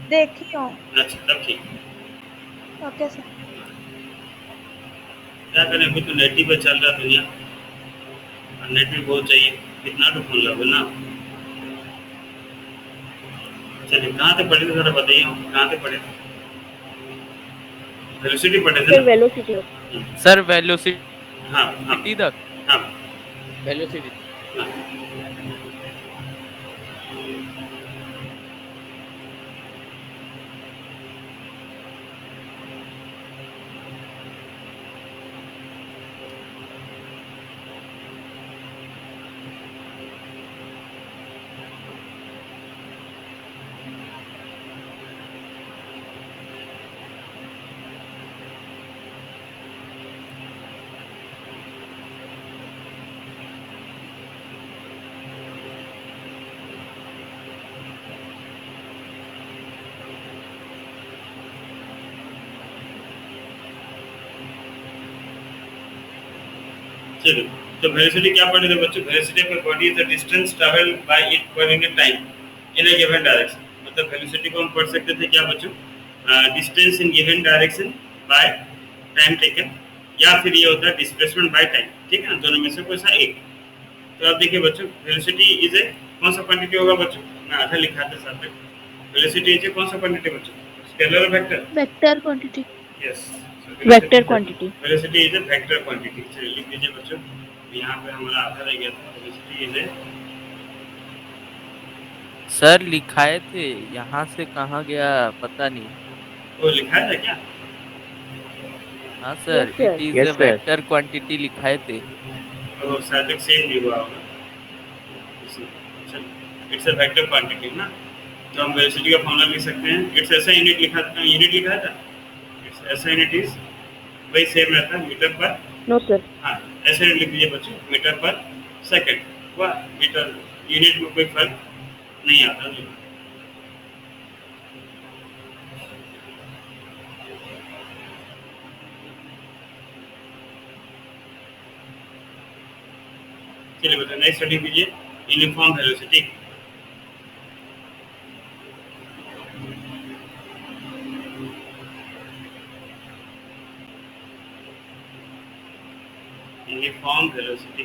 देखी हूँ। अच्छा, तब ठीक है। Okay sir. क्या करें, अभी तो नेट ही पे चल रहा है दुनिया, और नेट भी बहुत चाहिए, कितना तो फोन लोगे ना। चलिए, कहाँ से पढ़े थे जरा बताइए, कहाँ से पढ़े थे? वेलोसिटी पढ़े थे सर ना? वेलोसिटी। सर वेलोसिटी हाँ हाँ तक, हाँ वेलोसिटी। हाँ। चलो, तो वेलोसिटी क्या पढ़े थे बच्चों? Velocity of body is the distance travel by it per in time in a given direction. मतलब वेलोसिटी को हम पढ़ सकते थे क्या बच्चों? Distance in given direction by time taken, या फिर ये होता है डिस्प्लेसमेंट बाय टाइम। ठीक है ना, दोनों में से कोई सा एक। तो आप देखिए बच्चों, वेलोसिटी इज ए कौन सा क्वांटिटी होगा बच्चों? मैं आधा लिखा था साथ में। वेलोसिटी इज ए कौन सा क्वांटिटी बच्चों? स्केलर और vector? Vector quantity. Yes, vector quantity. Velocity is a vector quantity. चलिए लिख दीजिए बच्चों, यहाँ पे हमारा आधा रह गया था। वेलोसिटी इज ए, सर लिखाए थे, यहाँ से कहाँ गया पता नहीं। वो लिखा था क्या? हाँ yes sir, it sir. Is a vector quantity लिखाए थे। तो शायद एक सेम नहीं हुआ होगा। इट्स अ वेक्टर क्वांटिटी ना, तो हम वेलोसिटी का फॉर्मूला लिख सकते हैं। इट्स ऐसा यूनिट लिखा था, यूनिट लिखा था। इट्स ऐसा यूनिट इज, वही सेम रहता है, मीटर पर। No sir. हाँ, ऐसे यूनिट लिख दीजिए बच्चों, मीटर पर सेकंड। हुआ मीटर, यूनिट में कोई फर्क नहीं आता। चलिए बच्चों, नेक्स्ट स्टडी कीजिए, यूनिफॉर्म वेलोसिटी। Uniform velocity.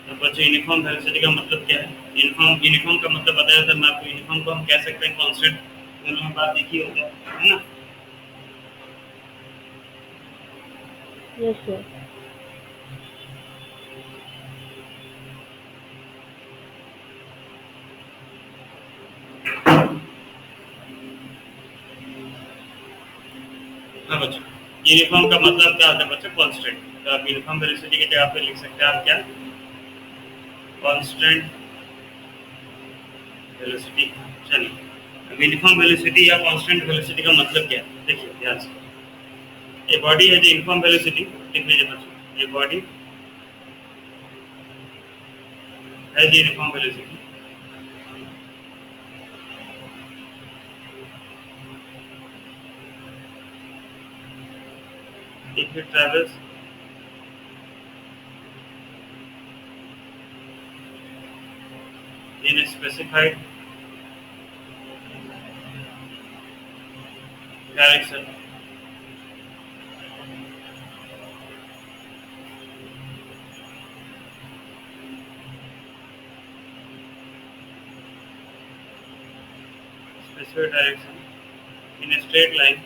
तो बच्चों, यूनिफॉर्म वेलोसिटी का मतलब क्या है? यूनिफॉर्म यूनिफॉर्म का मतलब बताया था मैं आपको। यूनिफॉर्म को हम कह सकते हैं कांस्टेंट। दोनों में बात एक ही होता है ना? Yes sir. हाँ बच्चों, यूनिफॉर्म का मतलब क्या होता है बच्चों? कांस्टेंट। तो आप यूनिफॉर्म वेलोसिटी की जगह पे लिख सकते हैं आप क्या? Constant velocity. चलिए, अब यूनिफॉर्म वेलोसिटी या कांस्टेंट वेलोसिटी का मतलब क्या है देखिए ध्यान से। A body has a uniform velocity, लिख लीजिए बच्चों। A body has a uniform velocity if it travels in a specified direction in a straight line,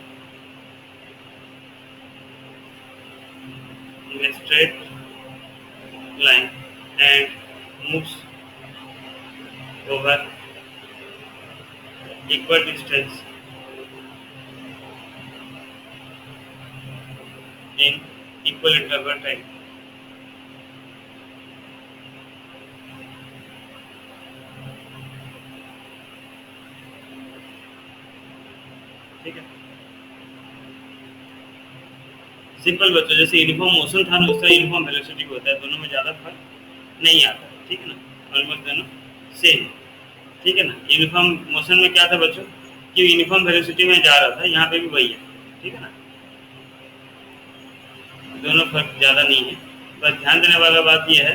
in a straight line and moves over equal distance in equal interval time। ठीक है, simple बच्चों। जैसे uniform motion था ना, उसका uniform velocity होता है। दोनों में ज़्यादा फर्क नहीं आता। ठीक है ना, ऑलमोस्ट दोनों सेम। ठीक है ना, यूनिफॉर्म मोशन में क्या था बच्चों कि यूनिफॉर्म वेलोसिटी में जा रहा था, यहाँ पे भी वही है। ठीक है ना, दोनों फर्क ज़्यादा नहीं है। बस ध्यान देने वाला बात यह है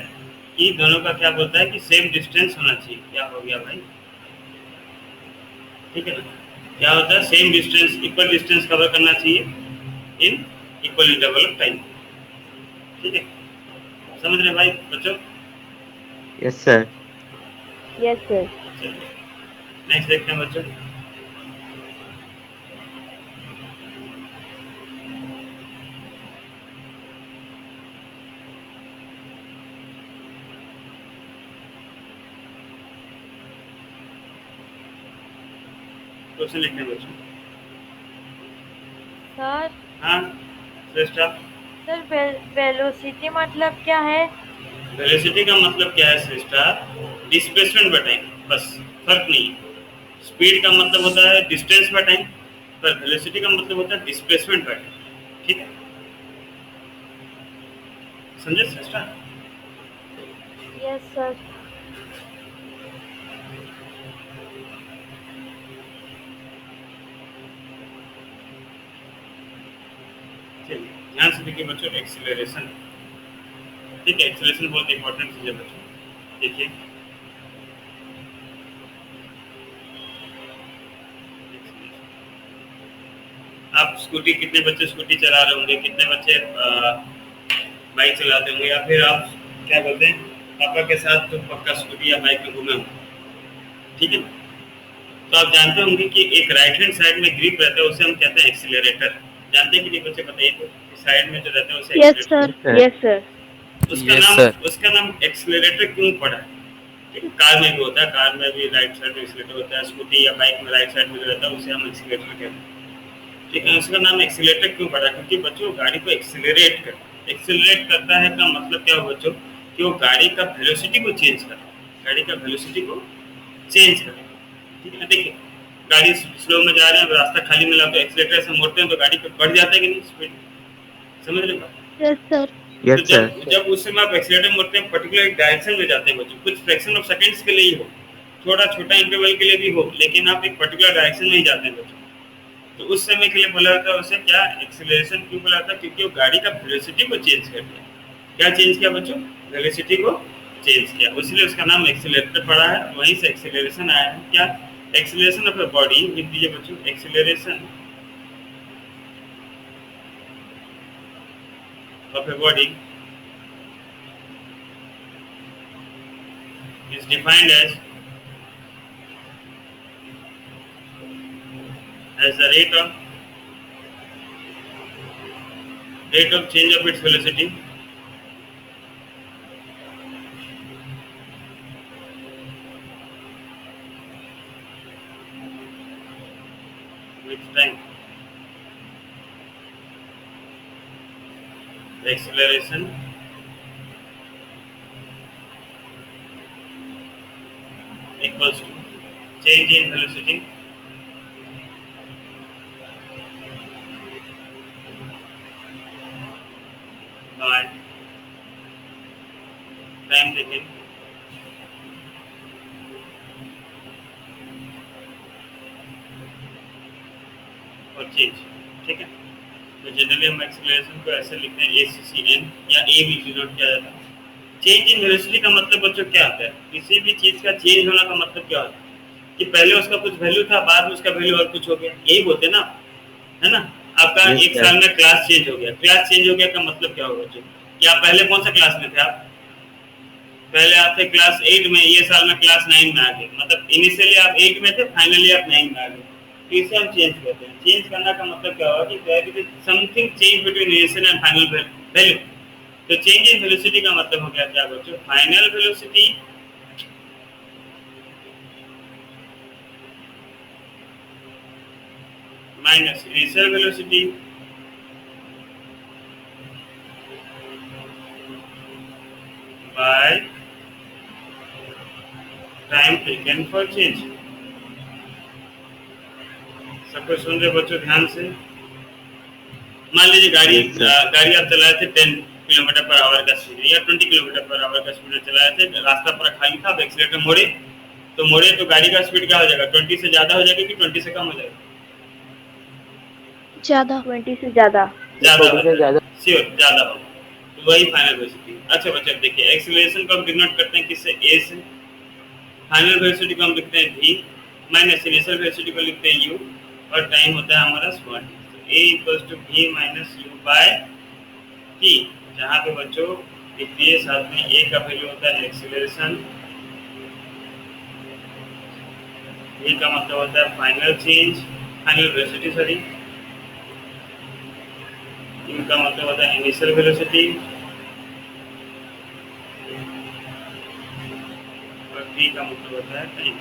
कि दोनों का क्या बोलता है कि सेम डिस्टेंस होना चाहिए। क्या हो गया भाई, ठीक है ना? क्या होता है, same distance, equal distance cover करना चाहिए इन इक्वली डेवलप टाइम। ठीक है, समझ रहे भाई बच्चों? Yes sir. Yes, sir. चलिए नेक्स्ट देखते हैं बच्चों। क्वेश्चन लिखते हैं बच्चों। सर हाँ श्रेष्ठा, सर वेलोसिटी मतलब क्या है? वेलोसिटी का मतलब क्या है श्रेष्ठा? डिस्प्लेसमेंट बाय टाइम, बस, फर्क नहीं है। स्पीड का मतलब होता है डिस्टेंस बाय टाइम, पर वेलोसिटी का मतलब होता है डिस्प्लेसमेंट बाय टाइम। ठीक है, समझे श्रेष्ठा? Yes sir. चलिए ध्यान से देखिए बच्चों, एक्सीलरेशन। ठीक है, एक्सीलरेशन बहुत इंपॉर्टेंट चीज है बच्चों। देखिए आप स्कूटी, कितने बच्चे स्कूटी चला रहे होंगे, कितने बच्चे बाइक चलाते होंगे, या फिर आप क्या बोलते हैं पापा के साथ तो पक्का स्कूटी या बाइक में घूमे होंगे। ठीक है, तो आप जानते होंगे कि एक राइट हैंड साइड में ग्रिप रहता है, उसे हम कहते हैं एक्सीलरेटर। जानते हैं कि नहीं बच्चे, बताइए तो, साइड में जो रहता है उसे yes accelerator. Sir. Yes, sir. Yes, sir. उसका नाम एक्सीलरेटर क्यों पड़ा है? ठीक है, कार में भी होता है, कार में भी राइट साइड में एक्सीलरेटर होता है, स्कूटी या बाइक में राइट साइड में जो रहता है उसे हम एक्सीलरेटर कहते हैं। ठीक है, उसका नाम एक्सीलरेटर क्यों पड़ा? क्योंकि बच्चों गाड़ी को एक्सीलरेट करता है का मतलब क्या हो बच्चों, कि वो गाड़ी का वेलोसिटी को चेंज कर, गाड़ी का वेलोसिटी को चेंज कर। ठीक है ना, देखिए गाड़ी स्लो में जा रहे हैं, रास्ता खाली मिला तो एक्सीलरेटर से मोड़ते हैं तो गाड़ी पे बढ़ जाता है कि नहीं स्पीड, समझ रहे हो? Yes sir. तो यस सर। जब उस समय आप एक्सीलरेटर मोड़ते हैं पर्टिकुलर एक डायरेक्शन में जाते हैं बच्चों, कुछ फ्रैक्शन ऑफ सेकंड्स के लिए ही हो, थोड़ा छोटा इंटरवल के लिए भी हो, लेकिन आप एक पर्टिकुलर डायरेक्शन में ही जाते हैं बच्चों, तो उस समय के लिए बोला जाता है उसे क्या, एक्सीलरेशन क्यों बोला जाता है? क्योंकि वो गाड़ी का वेलोसिटी को चेंज कर दिया। क्या चेंज किया बच्चों? वेलोसिटी को चेंज किया, इसलिए उसका नाम एक्सीलरेटर पड़ा है, वहीं से एक्सीलरेशन आया है। क्या? एक्सीलरेशन ऑफ ए बॉडी, लिख दीजिए बच्चों, acceleration of a body is defined as the rate of change of its velocity with time. The acceleration equals to change in velocity by time taken for change। ठीक है, तो generally हम acceleration को ऐसे लिखते हैं ACCN या A भी डिनोट किया जाता है। चेंज इन वेलोसिटी का मतलब बच्चों क्या होता है? किसी भी चीज का चेंज होना का मतलब क्या होता है? कि पहले उसका कुछ वैल्यू था, बाद में उसका वैल्यू और कुछ हो गया, यही बोलते हैं ना, है ना? आपका Yes, एक sir. साल में क्लास चेंज हो गया, क्लास चेंज हो गया का मतलब क्या होगा बच्चों? कि आप पहले कौन सा क्लास में थे? आप पहले आप थे क्लास 8 में, ये साल में क्लास 9 में आ गए, मतलब इनिशियली आप 8 में थे, फाइनली आप 9 में आ गए। तो इसे हम चेंज कहते हैं। चेंज करना का मतलब क्या होगा कि there is something change between initial and final value. तो चेंज इन वेलोसिटी का मतलब हो गया क्या बच्चों? Final velocity minus initial velocity by time taken for change. सब कुछ सुन रहे बच्चों ध्यान से? मान लीजिए Yes, sir. गाड़ी आप चलाए थे 10 किलोमीटर पर आवर का स्पीड या 20 किलोमीटर पर आवर का स्पीड चलाए थे, रास्ता पूरा खाली था, अब एक्सीलरेटर मोड़े तो गाड़ी का स्पीड क्या हो जाएगा? 20 से ज्यादा हो जाएगा कि 20 से कम हो जाएगा? ज्यादा। 20 से ज़्यादा। ज्यादा 20 से हो ज्यादा। श्योर, ज्यादा हो। वही फाइनल वेलोसिटी। अच्छा बच्चा अब देखिए एक्सीलरेशन को हम डिनोट करते हैं किससे, ए से। फाइनल वेलोसिटी को हम लिखते हैं v माइनस इनिशियल वेलोसिटी को लिखते हैं u, और टाइम होता है हमारा स्मॉल t। तो a equals to v minus u by t, जहाँ पे बच्चों लिखिए साथ में a का वैल्यू होता है एक्सीलरेशन, v का मतलब होता है final change, final velocity sorry, u का मतलब होता है इनिशियल वेलोसिटी, और t का मतलब होता है टाइम।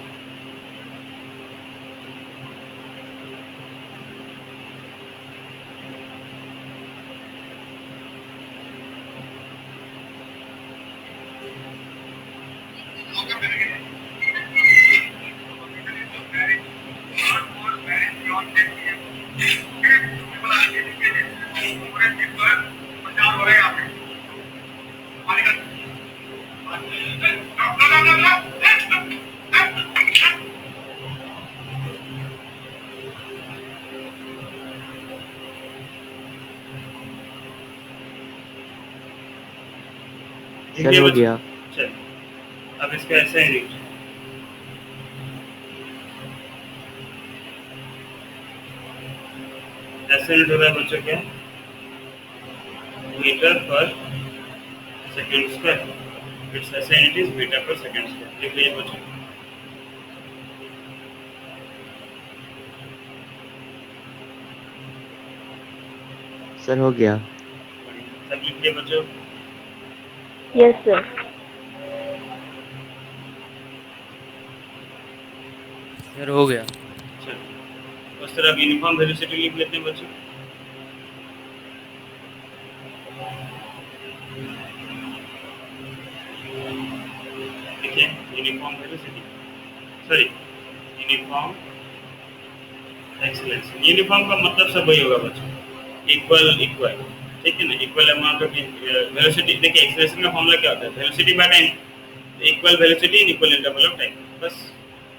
सर हो गया। चल अब इसका ऐसा ही लिख, ऐसे यूनिट होता है बच्चों क्या, metre per second square. It's ऐसा unit is metre per second square. लिख लीजिए बच्चों। सर हो गया। सब लिख लीजिए बच्चों। Yes, sir. सर हो गया। चलो उस तरह यूनिफॉर्म वेलोसिटी लिख लेते हैं बच्चों। देखिए uniform velocity sorry uniform acceleration. Uniform का मतलब सब वही होगा बच्चों, इक्वल इक्वल, ठीक है ना, इक्वल अमाउंट ऑफ वेलोसिटी। देखिए एक्सीलरेशन का फॉर्मूला क्या होता है, velocity by time, equal velocity in equal interval of time, बस।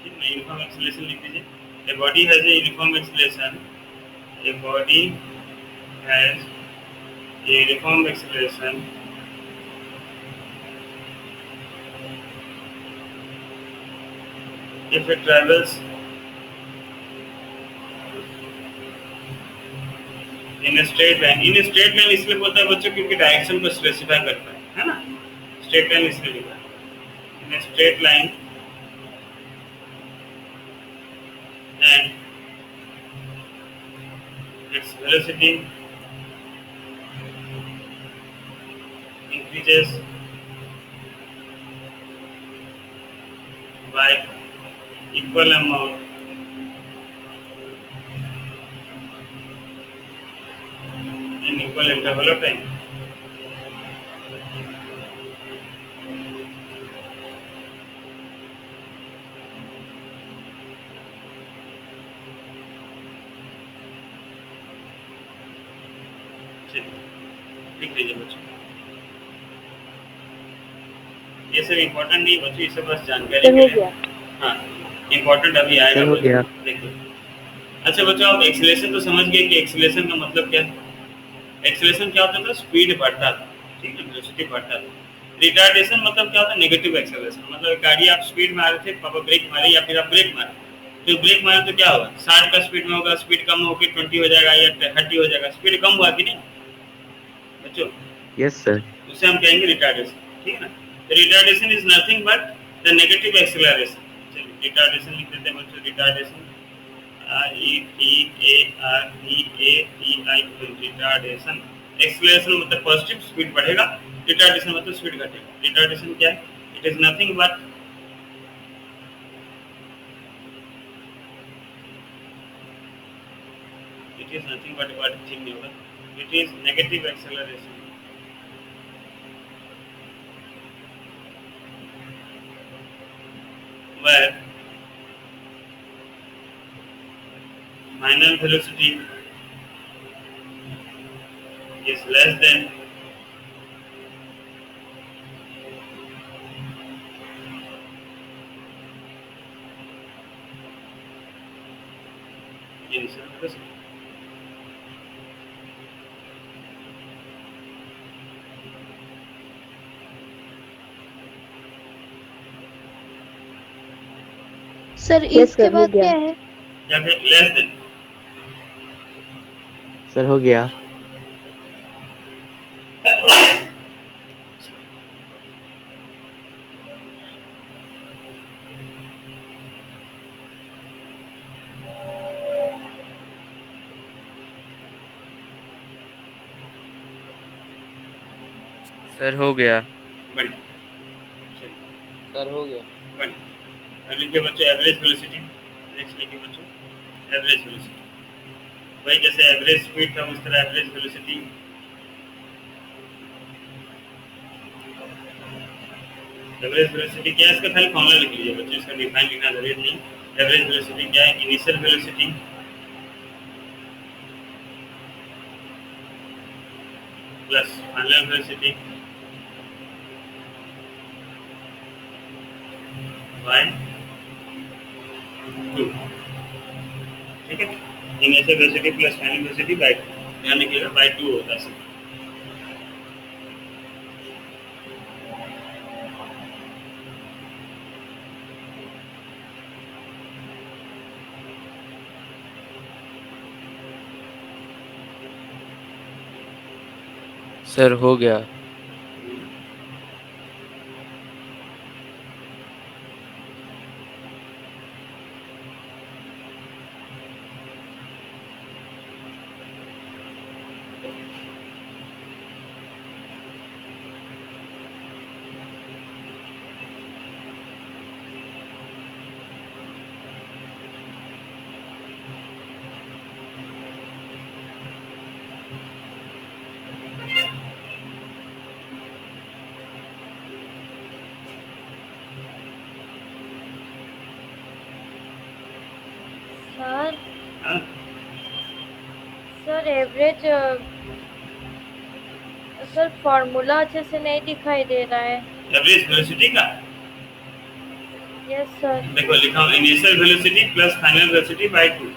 ठीक है ना, यूनिफॉर्म एक्सीलरेशन लिख दीजिए। A body has a uniform acceleration, a body has a uniform acceleration if it travels in a straight line। in a straight line इसलिए बोलता है बच्चों क्योंकि डायरेक्शन को स्पेसिफाई करता है ना, स्ट्रेट लाइन इसलिए लिखा है। in a straight line and its velocity increases by equal amount in equal interval of time। लिख लीजिए बच्चों। ये सब इम्पोर्टेंट नहीं बच्चों, ये सब बस जानकारी सर के हो लिए। गया। हाँ इम्पोर्टेंट अभी आएगा सर हो गया। बच्चों, देखिए। अच्छा बच्चों आप एक्सीलरेशन तो समझ गए कि एक्सीलरेशन का मतलब क्या है। एक्सीलरेशन क्या होता था, स्पीड बढ़ता था, ठीक है, वेलोसिटी बढ़ता था। रिटार्डेशन मतलब क्या होता है, नेगेटिव एक्सीलरेशन। मतलब गाड़ी आप स्पीड में आ रहे थे, पापा ब्रेक मारे या फिर आप ब्रेक मारे, तो ब्रेक मारे तो क्या होगा, 60 का स्पीड में होगा, स्पीड कम होकर 20 हो जाएगा या 30 हो जाएगा, स्पीड कम हुआ कि नहीं बच्चों, यस सर। उसे हम कहेंगे रिटार्डेशन, ठीक है ना। Retardation is nothing but the negative acceleration. चलिए रिटार्डेशन लिख देते हैं बच्चों। रिटार्डेशन रिटार्डेशन, एक्सीलरेशन मतलब पॉजिटिव, स्पीड बढ़ेगा, रिटार्डेशन मतलब स्पीड घटेगा। रिटार्डेशन क्या है, it is nothing but it is nothing but what thing नहीं होगा, it is negative acceleration where final velocity is less than initial velocity। Sir Yes, इसके sir, हो बाद गया। क्या है? या फिर लेस देन? सर हो गया। सर हो गया। बढ़िया, चलिए सर हो गया। बढ़िया। अब लिखिए बच्चों एवरेज वेलोसिटी। नेक्स्ट लिखिए बच्चों एवरेज वेलोसिटी। वही जैसे एवरेज स्पीड था उस तरह एवरेज वेलोसिटी। एवरेज वेलोसिटी क्या है, इसका खाली फॉर्मूला लिख लीजिए बच्चों, इसका डिफाइन लिखना जरूरत नहीं। एवरेज वेलोसिटी क्या है? Initial velocity plus final velocity by 2। ठीक है, initial velocity plus final velocity by 2, ध्यान रखिएगा बाय 2 होता है। सर हो गया। सर हाँ, सर एवरेज सर फॉर्मूला अच्छे से नहीं दिखाई दे रहा है। एवरेज वेलोसिटी का यस सर। देखो लिखा हूँ initial velocity plus final velocity by 2।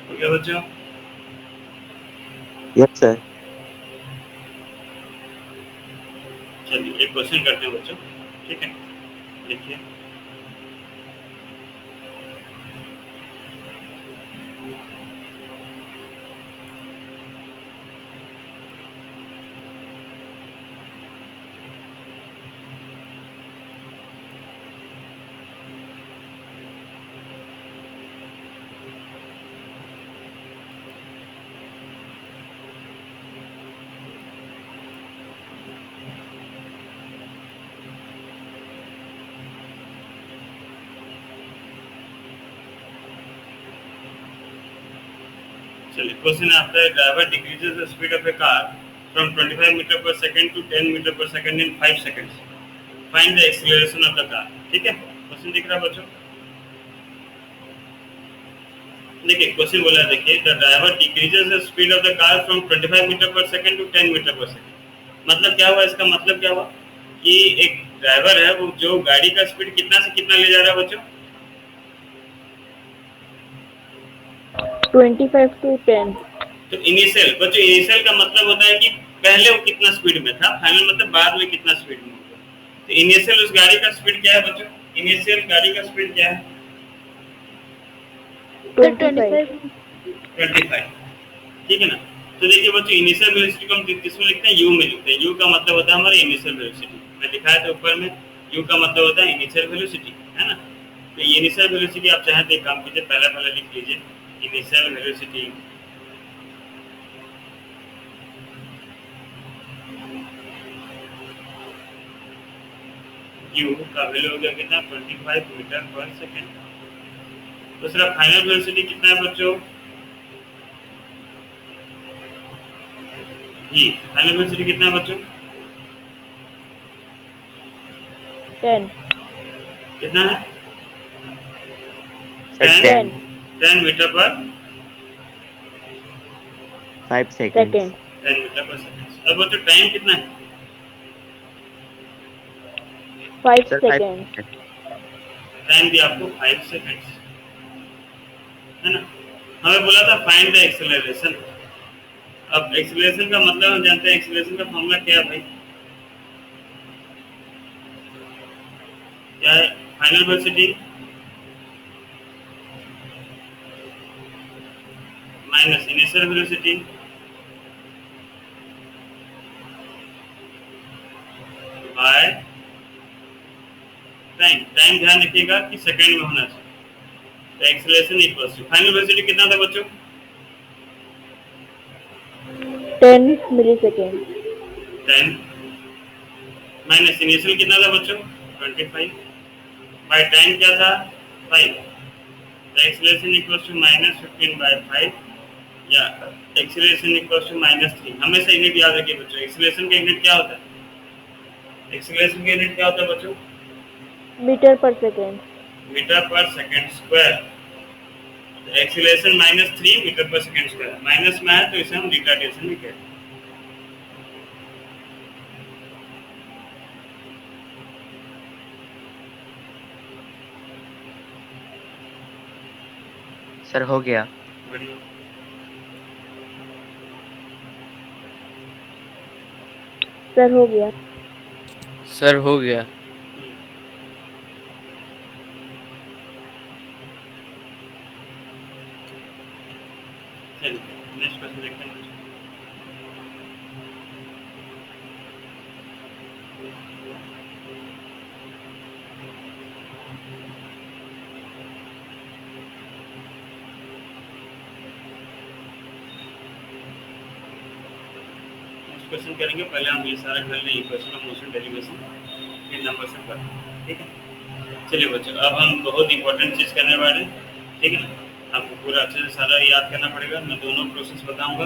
हो गया बच्चों? Yes sir. चलिए एक क्वेश्चन करते हैं बच्चों, ठीक है, देखिए चलिए क्वेश्चन आपका है driver decreases the speed of a car from 25 meter per second to 10 meter per second in 5 seconds, find the acceleration of the car. ठीक है, क्वेश्चन दिख रहा है बच्चों? देखिए क्वेश्चन बोला है, देखिए the driver decreases the speed of the car from 25 meter per second to 10 meter per second. मतलब क्या हुआ, इसका मतलब क्या हुआ कि एक ड्राइवर है वो जो गाड़ी का स्पीड कितना से कितना ले जा रहा है बच्चों? 25 to 10. तो इनिशियल बच्चों, इनिशियल का मतलब होता है कि पहले वो कितना स्पीड में था, फाइनल मतलब बाद में कितना स्पीड में होगा। तो इनिशियल उस गाड़ी का स्पीड क्या है बच्चों? इनिशियल गाड़ी का स्पीड क्या है? 25. 25। ठीक है ना? तो देखिए बच्चों इनिशियल वेलोसिटी को हम किसमें लिखते हैं? यू में लिखते हैं। यू का मतलब होता है हमारा इनिशियल वेलोसिटी, मैं दिखाया था ऊपर में। यू का मतलब होता है इनिशियल वेलोसिटी, है ना? तो ये इनिशियल वेलोसिटी आप चाहे तो एक काम कीजिए, पहला लिख लीजिए इनिशियल वेलोसिटी यू का वैल्यू हो गया कितना? 25 मीटर पर सेकेंड। दूसरा फाइनल वेलोसिटी कितना है बच्चों? जी फाइनल वेलोसिटी कितना है बच्चों? 10 कितना है? सर 10 10 10 मीटर पर 5 seconds. Second 10 meter per second. अब बच्चों टाइम कितना है? 5 सर 5 सेकेंड सेकेंड। टाइम दिया आपको 5 सेकंड्स, है ना? हमें बोला था फाइंड द एक्सेलरेशन। अब एक्सेलरेशन का मतलब हम जानते हैं, एक्सेलरेशन का फॉर्मूला क्या है भाई? क्या है? Final velocity minus initial velocity by time. Time ध्यान रखिएगा कि सेकंड में होना चाहिए। तो acceleration equals to final velocity कितना था बच्चों? 10 मिलीसेकेंड 10 माइनस इनिशियल कितना था बच्चों? 25 बाय टाइम क्या था? 5। तो acceleration equals to minus 15 by 5 या एक्सेलरेशन इक्वल्स टू माइनस 3। हमेशा यूनिट याद रखिए बच्चों। एक्सेलरेशन का यूनिट क्या होता है? एक्सेलरेशन का यूनिट क्या होता है बच्चों? Meter per second meter per second square. Acceleration minus 3 meter per second square. Minus में है तो इसे हम रिटार्डेशन भी कहते हैं। सर हो गया। बढ़िया। सर हो गया सर हो गया। चलिए नेक्स्ट क्वेश्चन देखते हैं। नेक्स्ट क्वेश्चन करेंगे। पहले हम ये सारा कर लें, इक्वेशन ऑफ मोशन डेरिवेशन फिर नंबर से कर, ठीक है? चलिए बच्चों अब हम बहुत इंपॉर्टेंट चीज़ करने वाले हैं, ठीक है ना? आपको पूरा अच्छे से सारा याद करना पड़ेगा। मैं दोनों प्रोसेस बताऊंगा,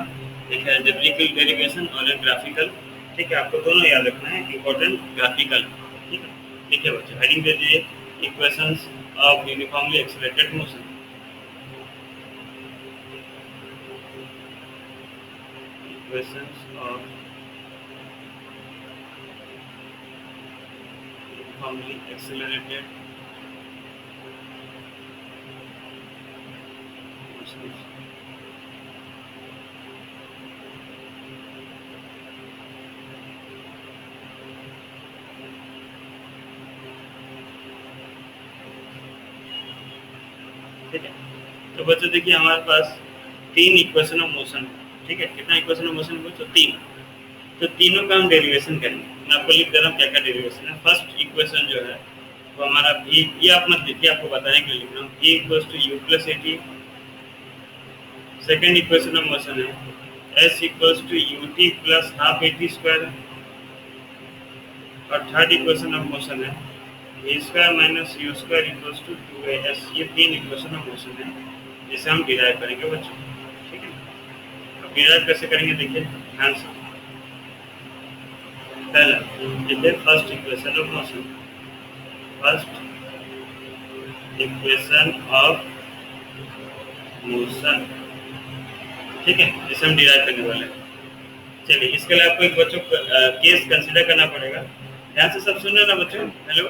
एक है अलजेब्रिकल डेरिवेशन और एक ग्राफिकल, ठीक है? आपको दोनों याद रखना है, इंपॉर्टेंट ग्राफिकल, ठीक है? देखिए बच्चों हेडिंग दे दीजिए equations of uniformly accelerated motion. Equations of uniformly accelerated motion. ठीक है? तो बच्चों देखिए हमारे पास 3 इक्वेशन ऑफ मोशन है, ठीक है? कितना इक्वेशन ऑफ मोशन है बच्चों? 3। तो तीनों का हम डेरिवेशन करेंगे। मैं आपको लिख दे रहा हूँ क्या क्या डेरिवेशन है। फर्स्ट इक्वेशन जो है वो हमारा v, ये आप मत लिखिए, आपको बताने के लिए लिख रहा हूँ, v equals to u plus a t. Second equation of motion है s equals to u t plus half a t square. और थर्ड इक्वेशन ऑफ मोशन है v square minus u square equals to 2as। ये 3 equation of motion है जिसे हम derive करेंगे बच्चों, ठीक है? अब डिराइव कैसे करेंगे देखिए ध्यान से। पहला देखिए first equation of motion, first equation of motion, ठीक है? जिसे हम डिराइव करने वाले हैं। चलिए इसके लिए आपको एक बच्चों केस कंसीडर करना पड़ेगा। ध्यान से सब सुन रहे हैं ना बच्चों? Hello,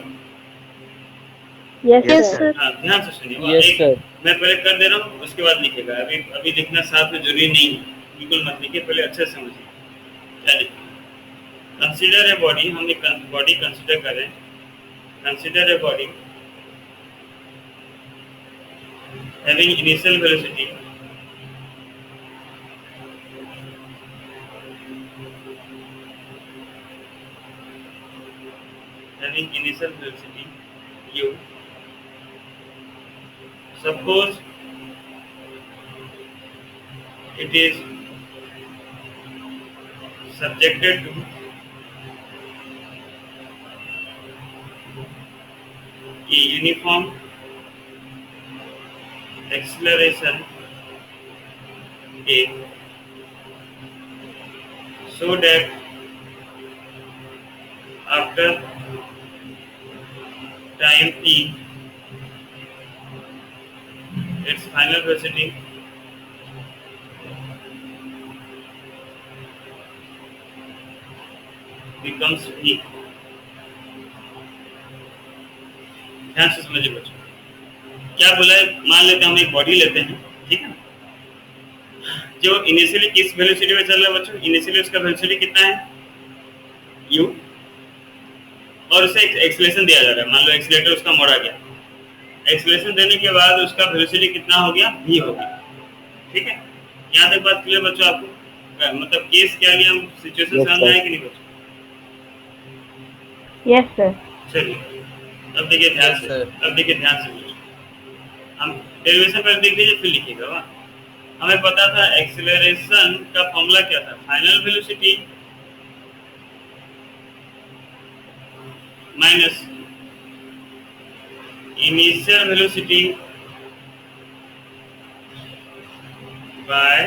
yes yes sir sir. हाँ ध्यान से सुनिए। यस एक सर। मैं पहले कर दे रहा हूँ, उसके बाद लिखिएगा। अभी अभी लिखना साथ में जरूरी नहीं है, बिल्कुल मत लिखिए, पहले अच्छे से समझिए क्या लिखिए। कंसीडर ए बॉडी, हम एक बॉडी कंसीडर कर रहे हैं। Consider a body having initial velocity u. Suppose it is subjected to a uniform acceleration a so that after time t its final velocity becomes v। ध्यान से समझिए बच्चों, क्या बोला है, मान लेते हैं हम एक बॉडी लेते हैं, ठीक है, जो इनिशियली किस वेलोसिटी में चल रहा है बच्चों, इनिशियली उसका वेलोसिटी कितना है u, और उसे एक्सेलरेशन दिया जा रहा है, मान लो एक्सीलरेटर उसका मोड़ा गया, एक्सेलरेशन देने के बाद उसका वेलोसिटी कितना हो गया, v हो गया, ठीक है। यहाँ तक बात क्लियर बच्चों आपको, मतलब केस क्या गया, हम सिचुएशन Yes, समझ sir. आए कि नहीं बच्चों? Yes sir. चलिए अब देखिए ध्यान Yes, से, sir. अब देखिए ध्यान से बच्चों। हम डेरिवेशन पर देख लीजिए फिर लिखिएगा। वहाँ हमें पता था एक्सीलरेशन का फॉर्मूला क्या था, final velocity minus initial velocity by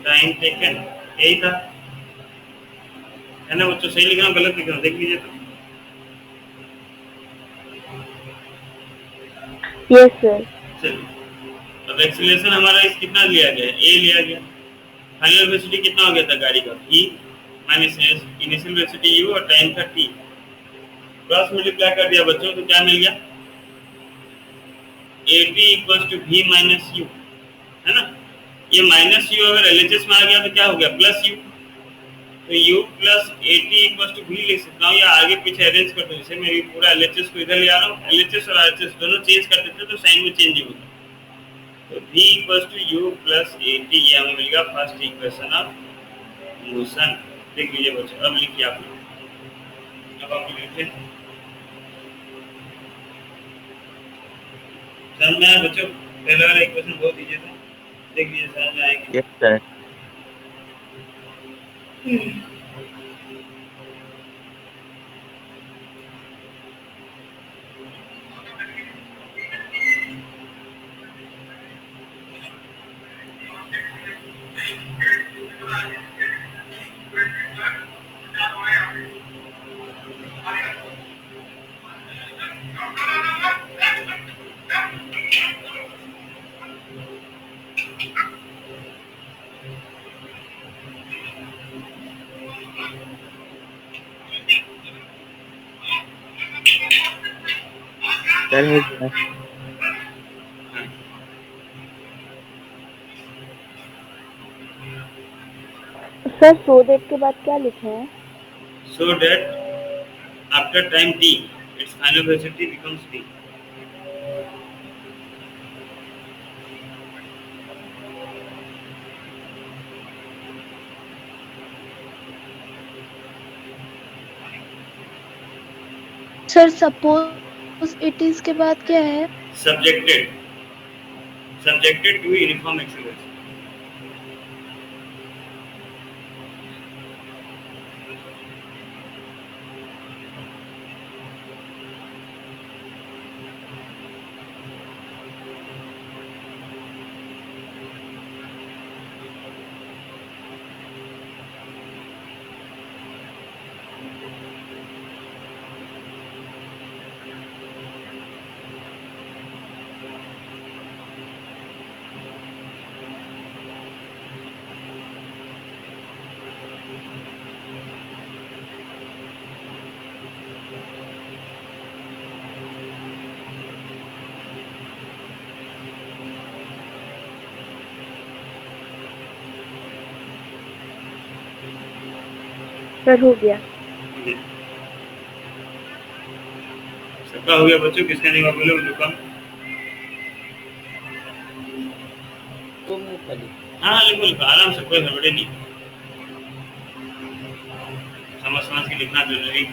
time taken, यही था, है ना बच्चों? सही लिख रहा हूँ गलत लिख रहा हूँ, देख लीजिए तो। Yes sir. चलिए अब एक्सीलरेशन हमारा इस कितना लिया गया, ए लिया गया, फाइनल वेलोसिटी कितना हो गया था गाड़ी का, v minus initial velocity u और टाइम था t, क्रॉस मल्टीप्लाई कर दिया बच्चों तो क्या मिल गया, at equals to v minus u, है ना। ये माइनस u अगर एलएचएस में आ गया तो क्या हो गया, प्लस u, तो u plus at equals to v लिख सकता हूँ, या आगे पीछे अरेंज कर दूं, जैसे मैं ये पूरा एलएचएस को इधर ले आ रहा हूँ, एलएचएस और आरएचएस दोनों चेंज कर देते तो साइन में चेंज ही होता, तो v equals to u plus at, ये हमें मिल गया फर्स्ट इक्वेशन ऑफ मोशन। देख लीजिए बच्चों, अब लिखिए आप लोग, अब आप लिखिए, समझ में आया बच्चों? पहला वाला इक्वेशन बोल दीजिए तो देख लीजिए समझ में आएगी। Yes, sir. सर हो गया। सर सो देट के बाद क्या लिखा है? So that after time t its final velocity becomes v। Sir suppose it is के बाद क्या है? subjected subjected to uniform acceleration। Sir हो गया। सबका हो गया बच्चों, किसका नहीं हुआ बोलो लुका। हाँ लिखो लिखो आराम से, कोई गड़बड़ी नहीं, समझ समझ के लिखना जरूरी।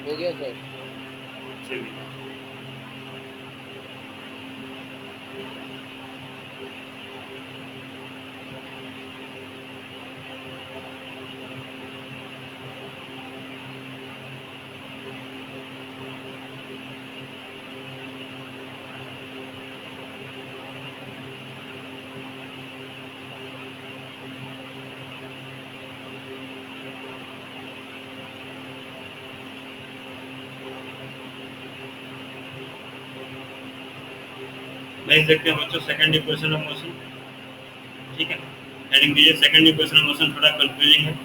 हो गया सर। चलिए देख सकते हैं बच्चों सेकंड इक्वेशन ऑफ मोशन, ठीक है। हेडिंग दीजिए सेकंड इक्वेशन ऑफ मोशन। थोड़ा कंफ्यूजिंग है,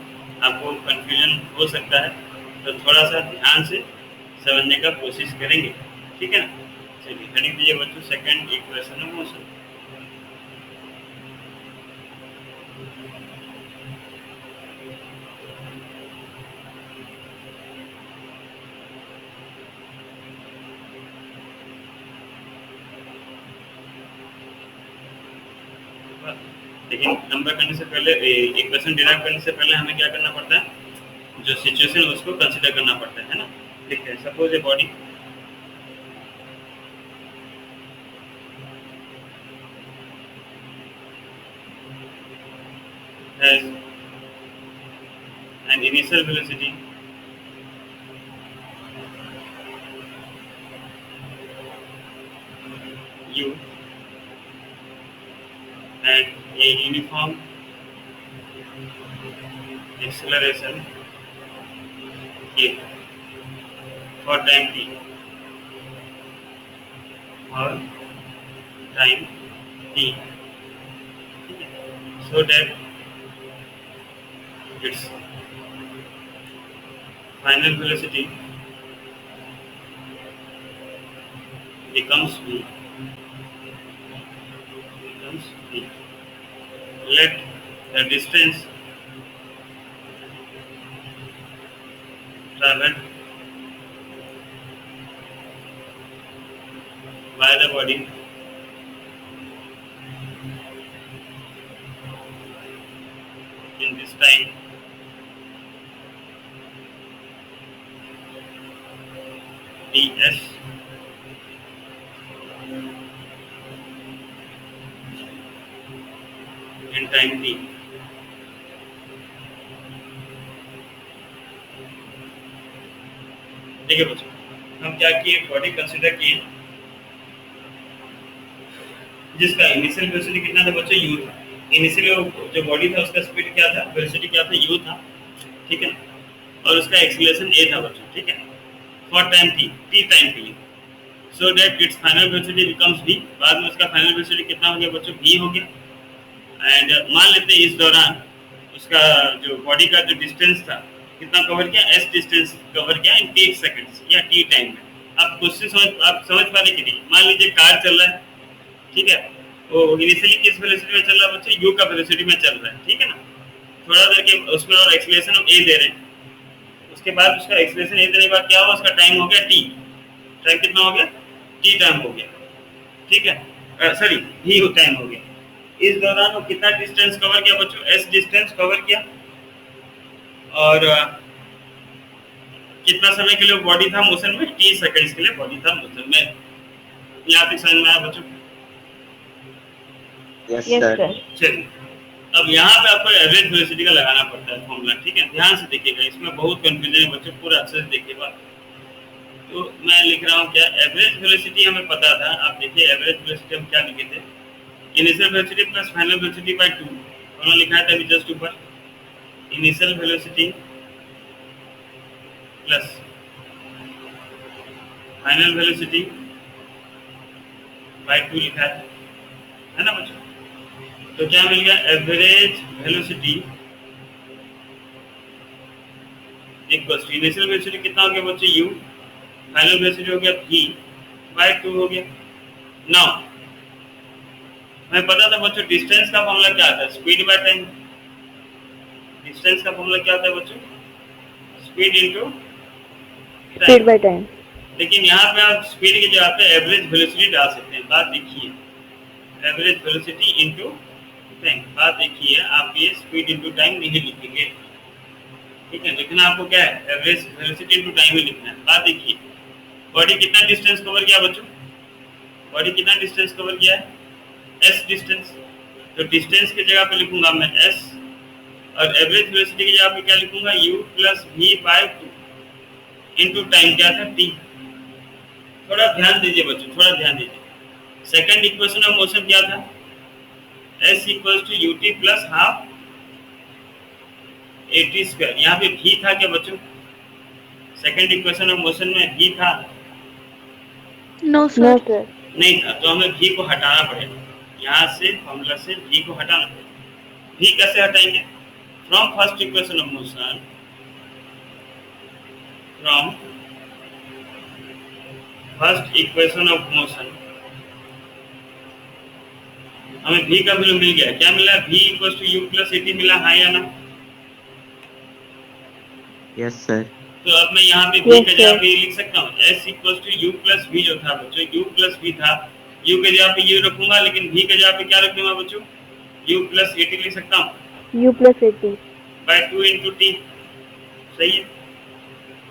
आपको कंफ्यूजन हो सकता है, तो थोड़ा सा ध्यान से समझने का कोशिश करेंगे, ठीक है ना। चलिए हेडिंग दीजिए बच्चों सेकंड इक्वेशन ऑफ मोशन। लेकिन नंबर करने से पहले, इक्वेशन डिराइव करने से पहले हमें क्या करना पड़ता है, जो सिचुएशन है उसको कंसीडर करना पड़ता है ना। ठीक है, suppose a body has an initial velocity u and a uniform acceleration a for time t or time t, so that its final velocity becomes v. Let the distance traveled by the body in this time ds in time t। देखिए बच्चों, हम क्या किए, body consider किए जिसका initial velocity कितना था बच्चों, u था। इनिशियल जो बॉडी था उसका स्पीड क्या था, वेलोसिटी क्या था, u था, ठीक है ना। और उसका एक्सीलरेशन a था बच्चों, ठीक है, for time t time t, so that it's final velocity becomes v। बाद में उसका फाइनल वेलोसिटी कितना हो गया बच्चों, v हो गया। एंड मान लेते हैं इस दौरान उसका जो बॉडी का जो डिस्टेंस था कितना कवर किया, s डिस्टेंस कवर किया इन t सेकंड्स या t टाइम में। आप क्वेश्चन आप समझ पा रहे कि नहीं। मान लीजिए कार चल रहा है, ठीक है, वो इनिशियली किस वेलोसिटी में चल रहा है बच्चों, u का वेलोसिटी में चल रहा है, ठीक है ना। थोड़ा देर के उसमें और एक्सीलरेशन हम a दे रहे हैं, उसके बाद उसका एक्सीलरेशन a देने के बाद क्या हुआ, उसका टाइम हो गया t। टाइम कितना हो गया, t टाइम हो गया, ठीक है, सॉरी v टाइम हो गया। इस दौरान वो कितना डिस्टेंस कवर किया बच्चों, s डिस्टेंस कवर किया। और कितना समय के लिए बॉडी था मोशन में, t सेकंड्स के लिए बॉडी था मोशन में। यहाँ तक समझ में आया बच्चों? Yes yes sir. सर। चलिए, अब यहाँ पे आपको एवरेज वेलोसिटी का लगाना पड़ता है फॉर्मूला, ठीक है। ध्यान से देखिएगा, इसमें बहुत कंफ्यूजन है बच्चों, पूरा अच्छे से देखिएगा। तो मैं लिख रहा हूँ क्या, एवरेज वेलोसिटी हमें पता था। आप देखिए एवरेज वेलोसिटी हम क्या लिखे थे, initial velocity plus final velocity by 2। उन्होंने लिखा था अभी जस्ट ऊपर, initial velocity plus final velocity by 2 लिखा है ना बच्चों। तो क्या मिल गया, average velocity equals to initial velocity कितना हो गया बच्चों, u, फाइनल वेलोसिटी हो गया v बाय 2 हो गया। नाउ हमें पता था बच्चों डिस्टेंस का फॉर्मूला क्या आता है, स्पीड बाय टाइम। डिस्टेंस का फॉर्मूला क्या होता है बच्चों, speed into speed by time. लेकिन यहाँ पे आप स्पीड की जगह पे एवरेज वेलोसिटी डाल सकते हैं। बात देखिए, एवरेज वेलोसिटी इनटू टाइम। बात देखिए, आप ये स्पीड इनटू टाइम नहीं लिखेंगे, ठीक है। लिखना आपको क्या है, एवरेज वेलोसिटी इनटू टाइम ही लिखना है। बात देखिए, बॉडी कितना डिस्टेंस कवर किया बच्चों? बॉडी कितना डिस्टेंस कवर किया है? S distance. तो डिस्टेंस की जगह पे लिखूंगा मैं एस, और एवरेज वेलोसिटी की जगह पे क्या लिखूंगा? U plus v by 2 into time क्या था? टी। थोड़ा ध्यान दीजिए बच्चों, थोड़ा ध्यान दीजिए। सेकंड इक्वेशन ऑफ मोशन क्या था? S equal to u t plus half a t square. यहाँ पे भी था क्या बच्चों? सेकंड इक्वेशन ऑफ मोशन में भी था? No no sir. सर। नहीं था, तो हमें भी को हटाना पड़ेगा। यहाँ से फॉर्मूला से भी को हटाना पड़ेगा। भी कैसे हटाएंगे? From first equation of motion, from first equation of motion हमें भी का वैल्यू मिल गया। क्या मिला? V equal to u plus a t मिला, हाँ या ना? Yes sir. तो अब मैं यहाँ पे भी Yes, के जगह sir. पे लिख सकता हूँ s equal to u plus v. जो था बच्चों यू प्लस वी था, यू के जगह पे यू रखूंगा, लेकिन भी के जगह पे क्या रखूंगा बच्चों? यू प्लस ए टी लिख सकता हूँ U plus 80. By 2 into t. सही है?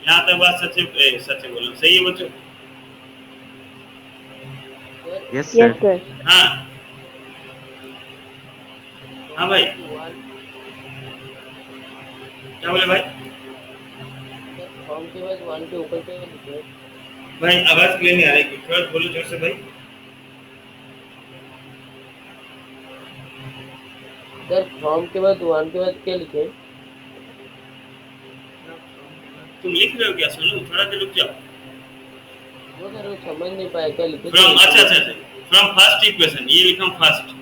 यहाँ तक बात सच बोल रहा हूँ, सही है बच्चों? Yes Yes, sir. sir. हाँ हाँ भाई, क्या बोले भाई? फॉर्म के बाद 1 के ऊपर पे लिखे। भाई आवाज क्लियर नहीं आ रही, थोड़ा बोलो जोर से भाई। सर फॉर्म के बाद 1 के बाद क्या लिखे? तुम लिख रहे हो क्या? सुनो, थोड़ा देर रुक जाओ। वो सर वो समझ नहीं पाया क्या लिखे। फ्रॉम अच्छा फ्रॉम फर्स्ट इक्वेशन, ये लिखा first